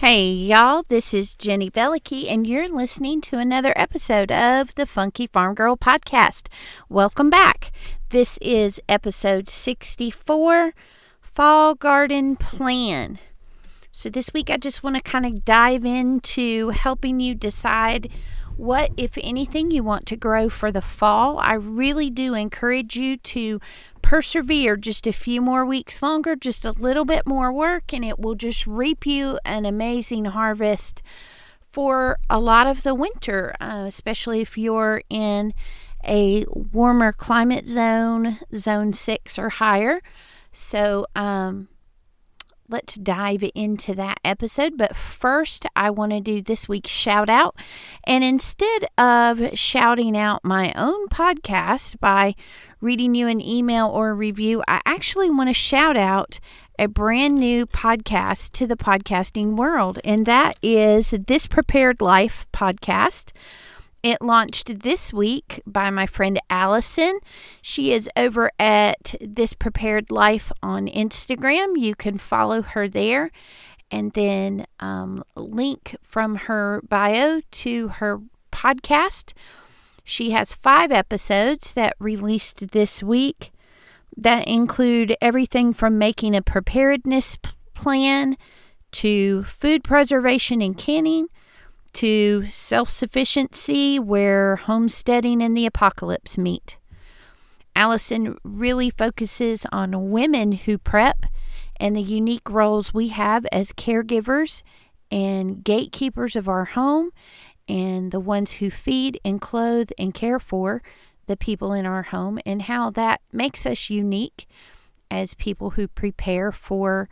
Hey y'all, this is Jenny Bellicky, and you're listening to another episode of the Funky Farm Girl Podcast. Welcome back. This is episode 64, Fall Garden Plan. So this week I just want to kind of dive into helping you decide what, if anything, you want to grow for the fall. I really do encourage you to persevere just a few more weeks longer, just a little bit more work, and it will just reap you an amazing harvest for a lot of the winter, especially if you're in a warmer climate zone, zone 6 or higher. So, let's dive into that episode. But first, I want to do this week's shout out. And instead of shouting out my own podcast by reading you an email or a review, I actually want to shout out a brand new podcast to the podcasting world. And that is This Prepared Life podcast. It launched this week by my friend Allison. She is over at This Prepared Life on Instagram. You can follow her there. And then link from her bio to her podcast. She has 5 episodes that released this week that include everything from making a preparedness plan to food preservation and canning, to self-sufficiency where homesteading and the apocalypse meet. Allison really focuses on women who prep and the unique roles we have as caregivers and gatekeepers of our home, and the ones who feed and clothe and care for the people in our home, and how that makes us unique as people who prepare for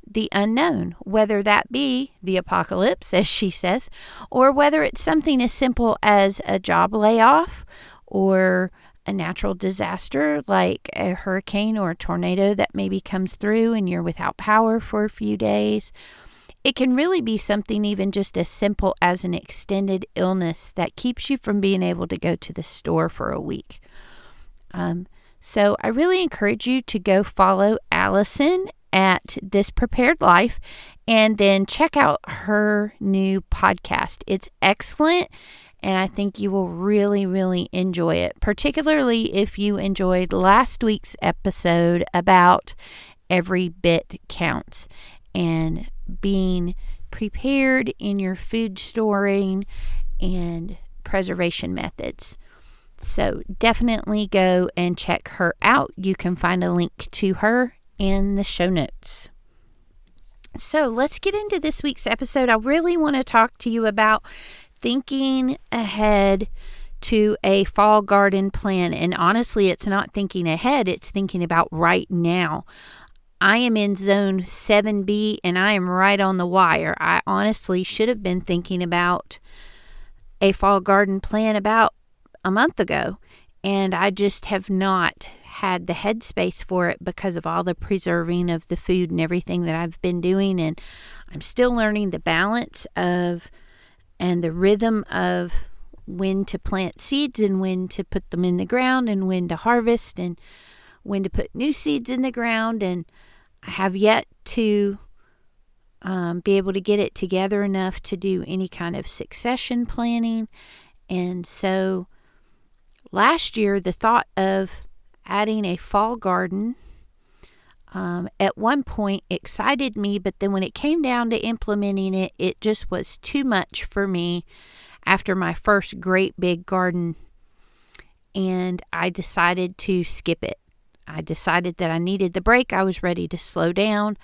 the unknown, whether that be the apocalypse, as she says, or whether it's something as simple as a job layoff or a natural disaster like a hurricane or a tornado that maybe comes through and you're without power for a few days. It can really be something even just as simple as an extended illness that keeps you from being able to go to the store for a week. So I really encourage you to go follow Allison at This Prepared Life, and then check out her new podcast. It's excellent, and I think you will really, really enjoy it, particularly if you enjoyed last week's episode about every bit counts and being prepared in your food storing and preservation methods. So definitely go and check her out. You can find a link to her in the show notes. So let's get into this week's episode. I really want to talk to you about thinking ahead to a fall garden plan. And honestly, it's not thinking ahead, it's thinking about right now. I am in zone 7B and I am right on the wire. I honestly should have been thinking about a fall garden plan about a month ago, and I just have not had the headspace for it because of all the preserving of the food and everything that I've been doing. And I'm still learning the balance of and the rhythm of when to plant seeds and when to put them in the ground and when to harvest and when to put new seeds in the ground. And I have yet to be able to get it together enough to do any kind of succession planning. And so last year, the thought of adding a fall garden at one point excited me, but then when it came down to implementing it, it just was too much for me after my first great big garden, and I decided to skip it. I decided that I needed the break. I was ready to slow down.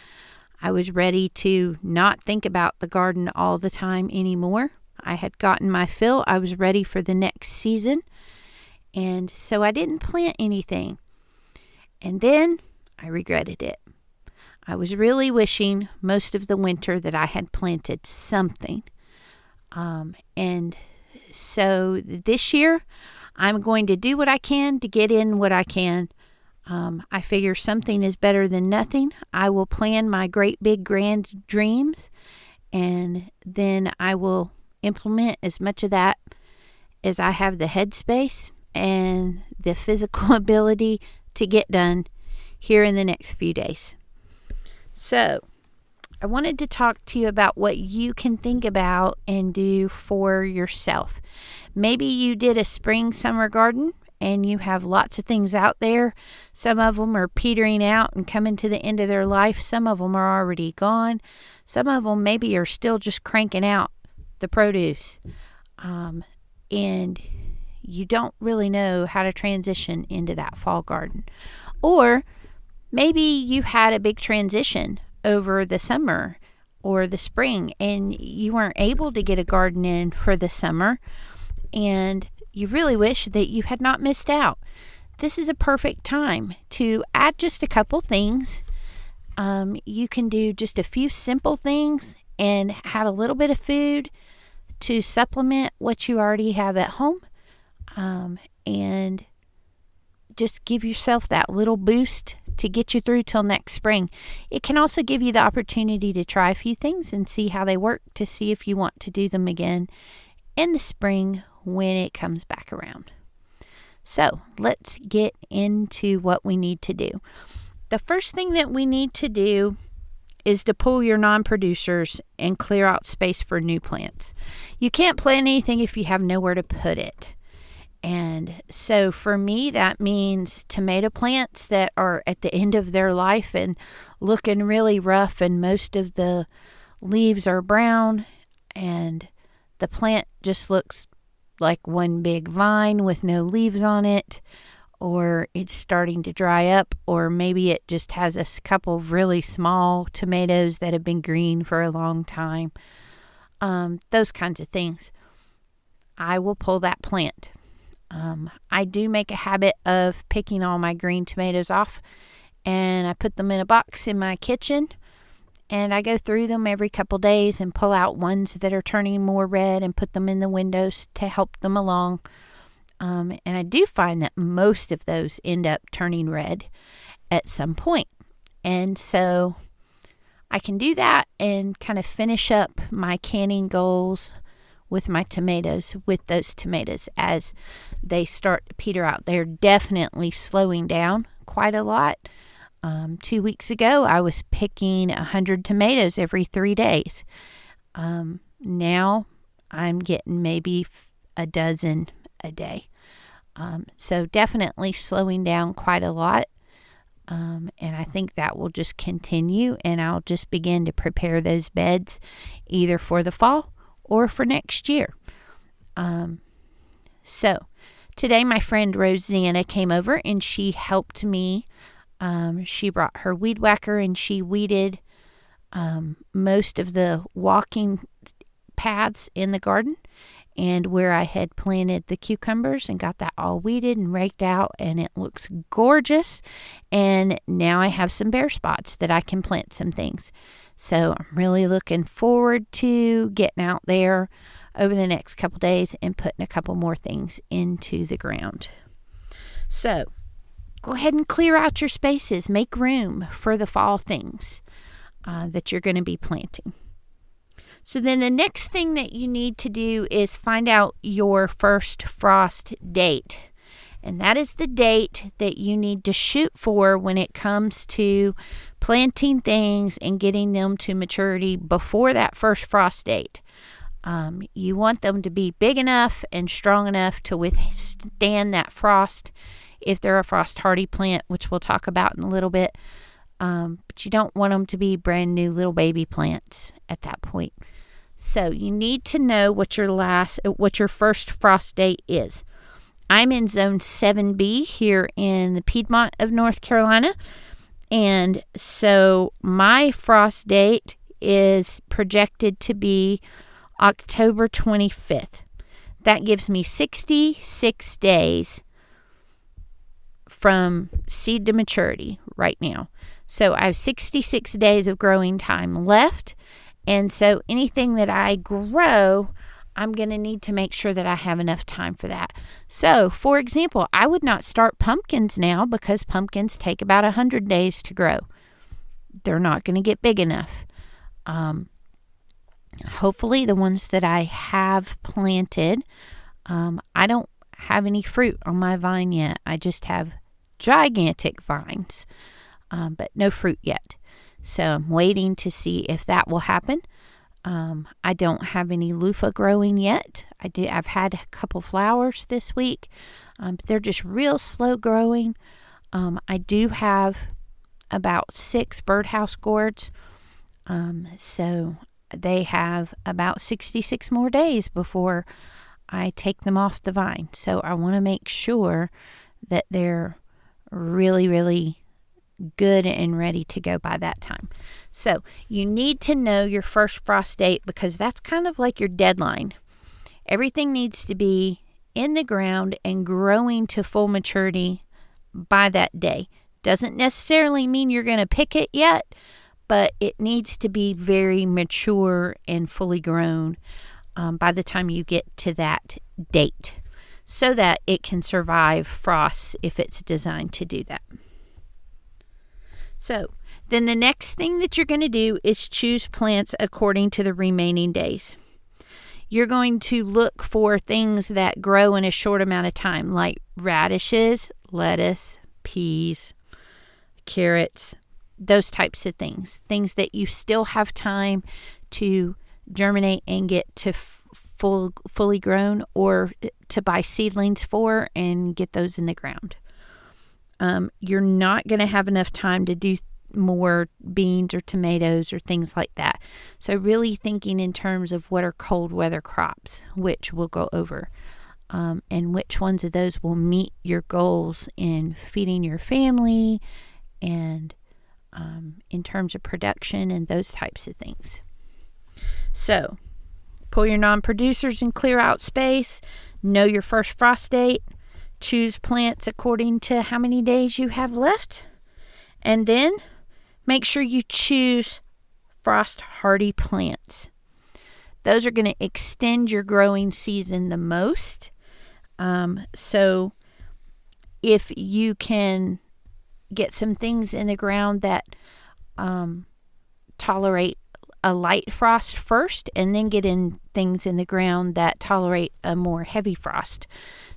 I was ready to not think about the garden all the time anymore. I had gotten my fill. I was ready for the next season. And so I didn't plant anything. And then I regretted it. I was really wishing most of the winter that I had planted something. And so this year, I'm going to do what I can to get in what I can. I figure something is better than nothing. I will plan my great big grand dreams, and then I will implement as much of that as I have the headspace and the physical ability to get done here in the next few days. So I wanted to talk to you about what you can think about and do for yourself. Maybe you did a spring summer garden and you have lots of things out there. Some of them are petering out and coming to the end of their life. Some of them are already gone. Some of them maybe are still just cranking out the produce. And you don't really know how to transition into that fall garden. Or maybe you had a big transition over the summer or the spring and you weren't able to get a garden in for the summer, and you really wish that you had not missed out. This is a perfect time to add just a couple things. You can do just a few simple things and have a little bit of food to supplement what you already have at home, and just give yourself that little boost to get you through till next spring. It can also give you the opportunity to try a few things and see how they work, to see if you want to do them again in the spring when it comes back around. So let's get into what we need to do. The first thing that we need to do is to pull your non-producers and clear out space for new plants. You can't plant anything if you have nowhere to put it. And so for me, that means tomato plants that are at the end of their life and looking really rough, and most of the leaves are brown and the plant just looks like one big vine with no leaves on it, or it's starting to dry up, or maybe it just has a couple of really small tomatoes that have been green for a long time. Those kinds of things. I will pull that plant. I do make a habit of picking all my green tomatoes off, and I put them in a box in my kitchen, and I go through them every couple days and pull out ones that are turning more red and put them in the windows to help them along. And I do find that most of those end up turning red at some point. And so I can do that and kind of finish up my canning goals with my tomatoes, with those tomatoes as they start to peter out. They're definitely slowing down quite a lot. 2 weeks ago, I was picking 100 tomatoes every 3 days. Now I'm getting maybe a dozen a day. So definitely slowing down quite a lot. And I think that will just continue, and I'll just begin to prepare those beds either for the fall or for next year. So today my friend Rosanna came over and she helped me. She brought her weed whacker and she weeded most of the walking paths in the garden, and where I had planted the cucumbers, and got that all weeded and raked out, and it looks gorgeous. And now I have some bare spots that I can plant some things. So I'm really looking forward to getting out there over the next couple days and putting a couple more things into the ground. So go ahead and clear out your spaces. Make room for the fall things that you're going to be planting. So then the next thing that you need to do is find out your first frost date. And that is the date that you need to shoot for when it comes to planting things and getting them to maturity before that first frost date. You want them to be big enough and strong enough to withstand that frost if they're a frost hardy plant, which we'll talk about in a little bit. But you don't want them to be brand new little baby plants at that point. So you need to know what your first frost date is. I'm in zone 7B here in the Piedmont of North Carolina. And so my frost date is projected to be October 25th. That gives me 66 days from seed to maturity right now. So I have 66 days of growing time left. And so anything that I grow, I'm going to need to make sure that I have enough time for that. So, for example, I would not start pumpkins now because pumpkins take about 100 days to grow. They're not going to get big enough. Hopefully the ones that I have planted, I don't have any fruit on my vine yet. I just have gigantic vines, but no fruit yet. So I'm waiting to see if that will happen. I don't have any loofah growing yet. I've had a couple flowers this week, but they're just real slow growing. I do have about 6 birdhouse gourds, so they have about 66 more days before I take them off the vine. So I want to make sure that they're really, really good and ready to go by that time. So you need to know your first frost date, because that's kind of like your deadline. Everything needs to be in the ground and growing to full maturity by that day. Doesn't necessarily mean you're going to pick it yet, but it needs to be very mature and fully grown by the time you get to that date, so that it can survive frosts if it's designed to do that. So then the next thing that you're going to do is choose plants according to the remaining days. You're going to look for things that grow in a short amount of time, like radishes, lettuce, peas, carrots, those types of things. Things that you still have time to germinate and get to fully grown, or to buy seedlings for and get those in the ground. You're not going to have enough time to do more beans or tomatoes or things like that. So really thinking in terms of what are cold weather crops, which we'll go over, and which ones of those will meet your goals in feeding your family and in terms of production and those types of things. So pull your non-producers and clear out space. Know your first frost date. Choose plants according to how many days you have left. And then make sure you choose frost-hardy plants. Those are going to extend your growing season the most. So if you can get some things in the ground that tolerate a light frost first, and then get in things in the ground that tolerate a more heavy frost.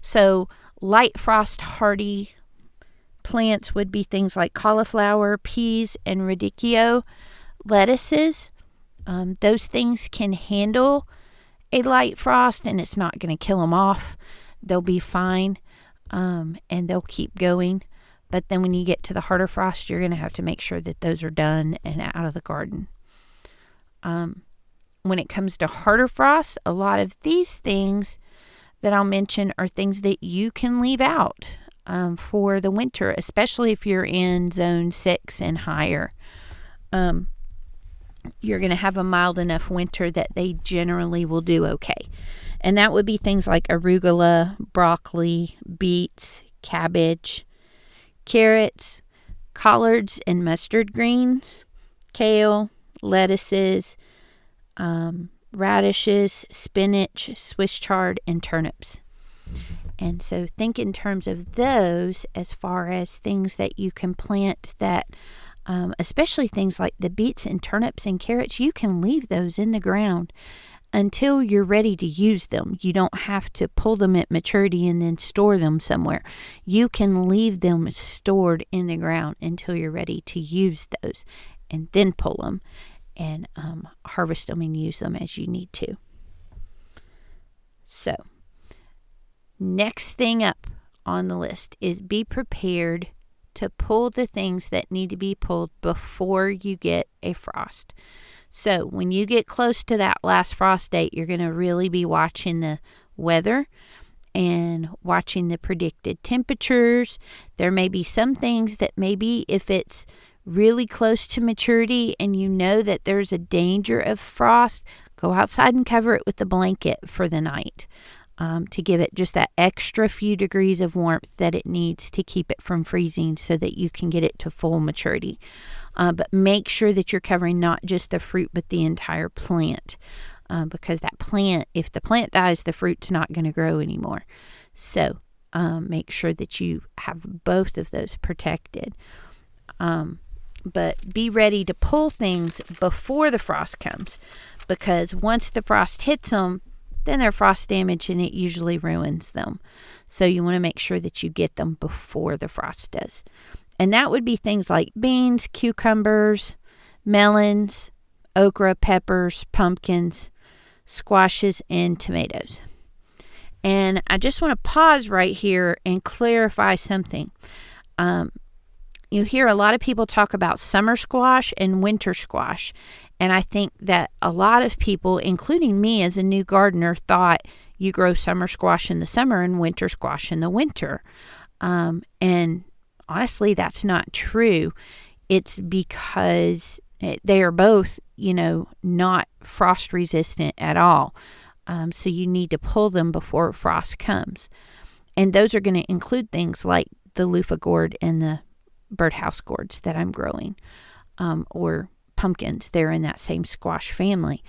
So light frost hardy plants would be things like cauliflower, peas, and radicchio lettuces. Those things can handle a light frost, and it's not going to kill them off. They'll be fine, and they'll keep going. But then when you get to the harder frost, you're going to have to make sure that those are done and out of the garden. When it comes to harder frost, a lot of these things that I'll mention are things that you can leave out for the winter, especially if you're in zone 6 and higher. You're going to have a mild enough winter that they generally will do okay. And that would be things like arugula, broccoli, beets, cabbage, carrots, collards and mustard greens, kale, lettuces, radishes, spinach, Swiss chard, and turnips. And so think in terms of those as far as things that you can plant that, especially things like the beets and turnips and carrots, you can leave those in the ground until you're ready to use them. You don't have to pull them at maturity and then store them somewhere. You can leave them stored in the ground until you're ready to use those, and then pull them and harvest them and use them as you need to. So, next thing up on the list is be prepared to pull the things that need to be pulled before you get a frost. So when you get close to that last frost date, you're going to really be watching the weather and watching the predicted temperatures. There may be some things that maybe if it's really close to maturity and you know that there's a danger of frost, go outside and cover it with the blanket for the night to give it just that extra few degrees of warmth that it needs to keep it from freezing so that you can get it to full maturity. But make sure that you're covering not just the fruit but the entire plant, because that plant, if the plant dies, the fruit's not going to grow anymore. So make sure that you have both of those protected. But be ready to pull things before the frost comes, because once the frost hits them, then they're frost damaged and it usually ruins them. So you want to make sure that you get them before the frost does. And that would be things like beans, cucumbers, melons, okra, peppers, pumpkins, squashes, and tomatoes. And I just want to pause right here and clarify something. You hear a lot of people talk about summer squash and winter squash. And I think that a lot of people, including me as a new gardener, thought you grow summer squash in the summer and winter squash in the winter. And honestly, that's not true. It's because they are both, not frost resistant at all. So you need to pull them before frost comes. And those are going to include things like the loofah gourd and the birdhouse gourds that I'm growing, or pumpkins. They're in that same squash family.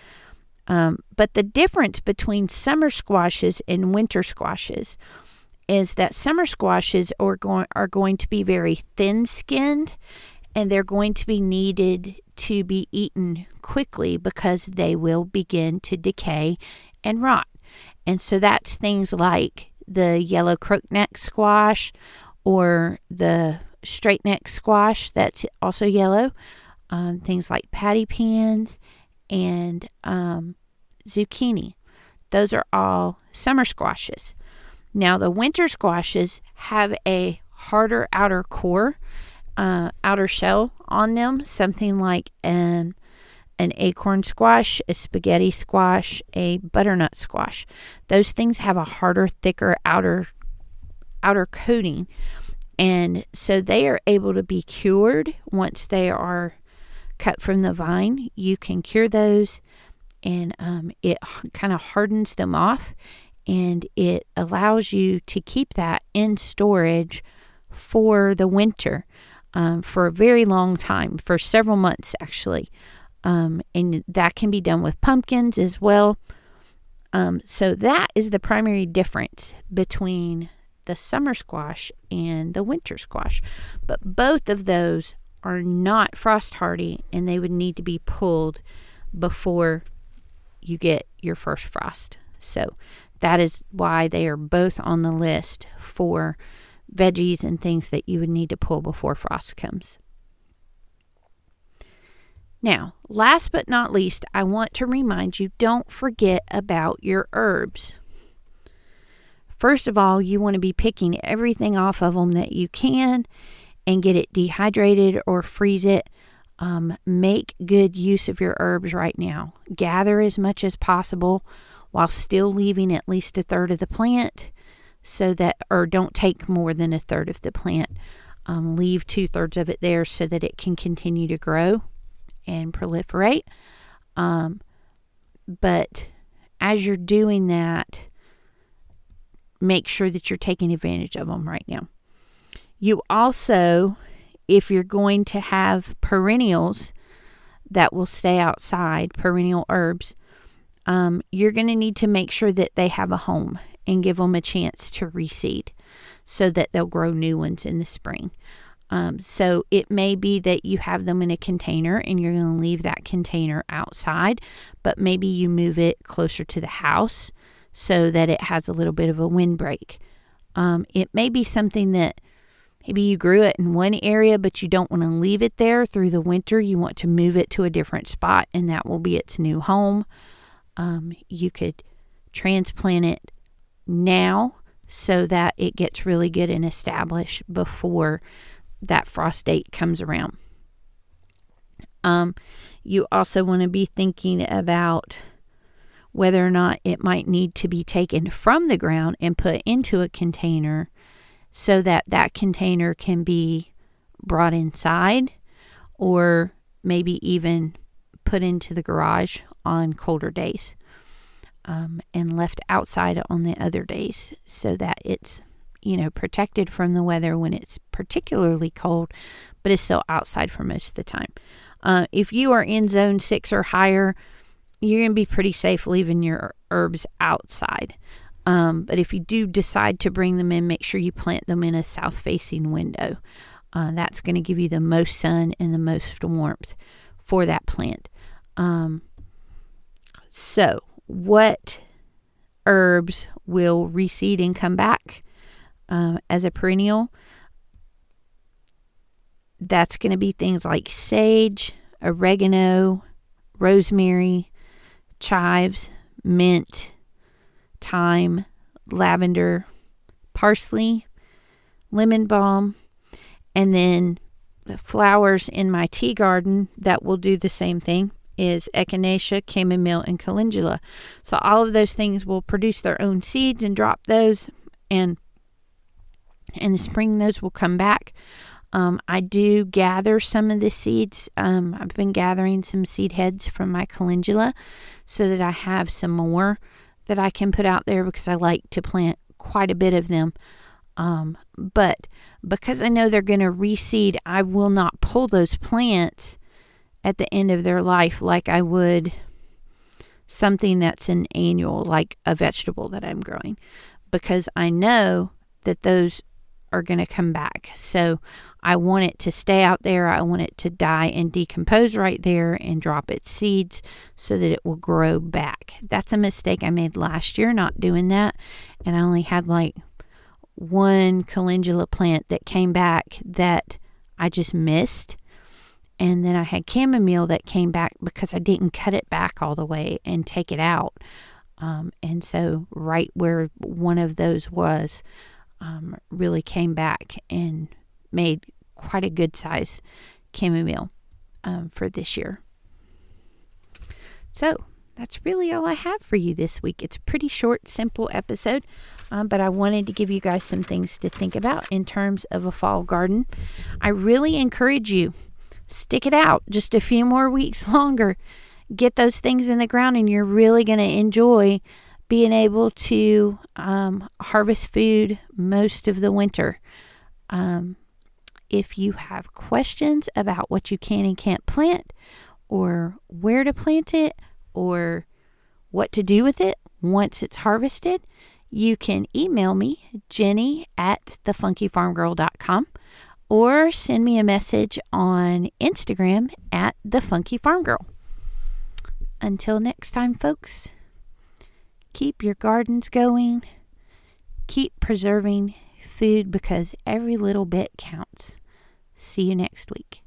But the difference between summer squashes and winter squashes is that summer squashes are going to be very thin-skinned, and they're going to be needed to be eaten quickly because they will begin to decay and rot. And so that's things like the yellow crookneck squash or the straight neck squash that's also yellow. Things like patty pans and zucchini. Those are all summer squashes. Now the winter squashes have a harder outer core, outer shell on them, something like an acorn squash, a spaghetti squash, a butternut squash. Those things have a harder, thicker outer coating. And so they are able to be cured once they are cut from the vine. You can cure those, and it kind of hardens them off, and it allows you to keep that in storage for the winter, for a very long time, for several months actually. And that can be done with pumpkins as well. So that is the primary difference between the summer squash and the winter squash. But both of those are not frost hardy, and they would need to be pulled before you get your first frost. So that is why they are both on the list for veggies and things that you would need to pull before frost comes. Now, last but not least, I want to remind you, don't forget about your herbs. First of all, you want to be picking everything off of them that you can and get it dehydrated or freeze it. Make good use of your herbs right now. Gather as much as possible while still leaving at least a third of the plant, or don't take more than a third of the plant. Leave 2/3 of it there so that it can continue to grow and proliferate. But as you're doing that, make sure that you're taking advantage of them right now. You also, if you're going to have perennials that will stay outside, perennial herbs, you're going to need to make sure that they have a home and give them a chance to reseed so that they'll grow new ones in the spring. So it may be that you have them in a container and you're going to leave that container outside, but maybe you move it closer to the house so that it has a little bit of a windbreak. It may be something that maybe you grew it in one area, but you don't want to leave it there through the winter. You want to move it to a different spot, and that will be its new home. You could transplant it now so that it gets really good and established before that frost date comes around. You also want to be thinking about whether or not it might need to be taken from the ground and put into a container so that that container can be brought inside, or maybe even put into the garage on colder days, and left outside on the other days so that it's protected from the weather when it's particularly cold, but it's still outside for most of the time. If you are in zone 6 or higher, you're going to be pretty safe leaving your herbs outside. But if you do decide to bring them in, make sure you plant them in a south-facing window. That's going to give you the most sun and the most warmth for that plant. So what herbs will reseed and come back as a perennial? That's going to be things like sage, oregano, rosemary, chives, mint, thyme, lavender, parsley, lemon balm, and then the flowers in my tea garden that will do the same thing is echinacea, chamomile, and calendula. So all of those things will produce their own seeds and drop those, and in the spring those will come back. I do gather some of the seeds. I've been gathering some seed heads from my calendula so that I have some more that I can put out there, because I like to plant quite a bit of them. But because I know they're going to reseed, I will not pull those plants at the end of their life like I would something that's an annual, like a vegetable that I'm growing, because I know that those are going to come back. So I want it to stay out there. I want it to die and decompose right there and drop its seeds so that it will grow back. That's a mistake I made last year, not doing that. And I only had like one calendula plant that came back that I just missed. And then I had chamomile that came back because I didn't cut it back all the way and take it out. And so right where one of those was, really came back and made quite a good size chamomile for this year. So that's really all I have for you this week. It's a pretty short, simple episode, but I wanted to give you guys some things to think about in terms of a fall garden. I really encourage you, stick it out just a few more weeks longer. Get those things in the ground, and you're really going to enjoy being able to harvest food most of the winter. If you have questions about what you can and can't plant, or where to plant it, or what to do with it once it's harvested, you can email me, jenny@thefunkyfarmgirl.com, or send me a message on Instagram @thefunkyfarmgirl. Until next time, folks, keep your gardens going. Keep preserving food, because every little bit counts. See you next week.